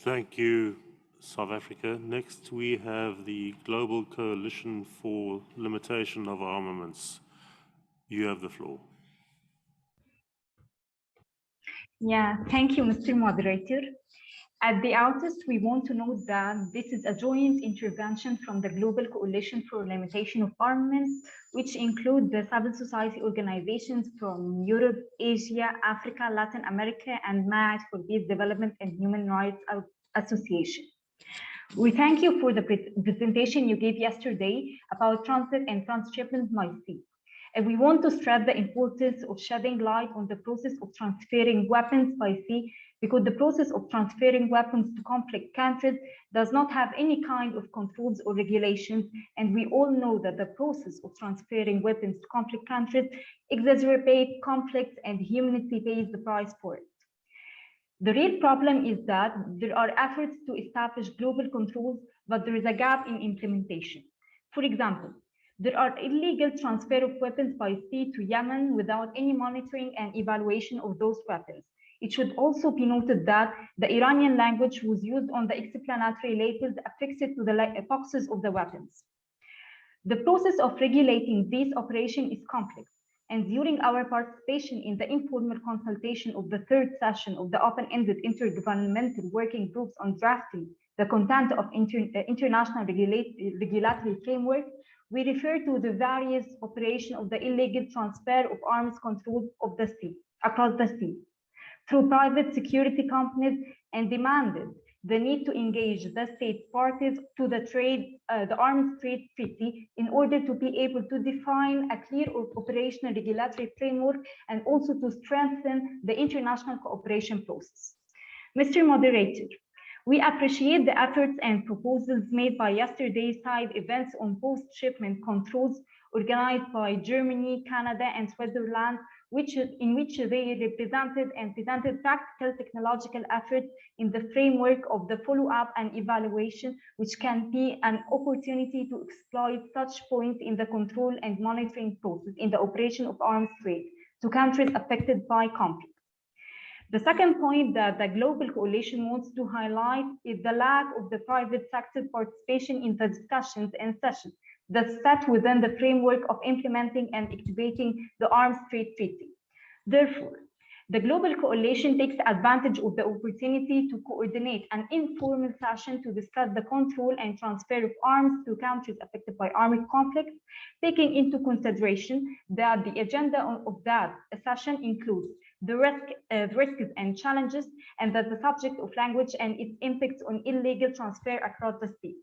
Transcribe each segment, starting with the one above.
Thank you, South Africa. Next, we have the Global Coalition for Limitation of Armaments. You have the floor. Yeah, thank you, Mr. Moderator. At the outset, we want to note that this is a joint intervention from the Global Coalition for Limitation of Armaments, which include the civil society organizations from Europe, Asia, Africa, Latin America, and Maat for Peace Development and Human Rights Association. We thank you for the presentation you gave yesterday about transit and transshipment by sea. And we want to stress the importance of shedding light on the process of transferring weapons by sea, because the process of transferring weapons to conflict countries does not have any kind of controls or regulations. And we all know that the process of transferring weapons to conflict countries exacerbates conflicts, and humanity pays the price for it. The real problem is that there are efforts to establish global controls, but there is a gap in implementation. For example, there are illegal transfer of weapons by sea to Yemen without any monitoring and evaluation of those weapons. It should also be noted that the Iranian language was used on the explanatory labels affixed to the boxes of the weapons. The process of regulating these operations is complex. And during our participation in the informal consultation of the third session of the open-ended intergovernmental working groups on drafting the content of international regulatory framework, we refer to the various operations of the illegal transfer of arms control of the sea, across the sea, through private security companies, and demanded the need to engage the state parties to the Arms Trade Treaty in order to be able to define a clear operational regulatory framework and also to strengthen the international cooperation process. Mr. Moderator, we appreciate the efforts and proposals made by yesterday's side events on post-shipment controls organized by Germany, Canada, and Switzerland, in which they represented and presented practical technological efforts in the framework of the follow-up and evaluation, which can be an opportunity to exploit such points in the control and monitoring process in the operation of arms trade to countries affected by conflict. The second point that the Global Coalition wants to highlight is the lack of the private sector participation in the discussions and sessions that's set within the framework of implementing and activating the Arms Trade Treaty. Therefore, the Global Coalition takes advantage of the opportunity to coordinate an informal session to discuss the control and transfer of arms to countries affected by armed conflicts, taking into consideration that the agenda of that session includes the risks and challenges, and that the subject of language and its impacts on illegal transfer across the sea.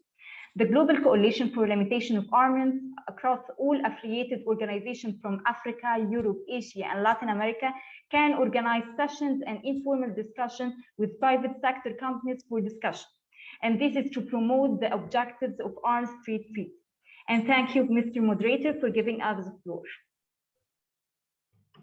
The Global Coalition for Limitation of Armaments across all affiliated organizations from Africa, Europe, Asia, and Latin America can organize sessions and informal discussion with private sector companies for discussion. And this is to promote the objectives of Arms Trade Treaty. And thank you, Mr. Moderator, for giving us the floor.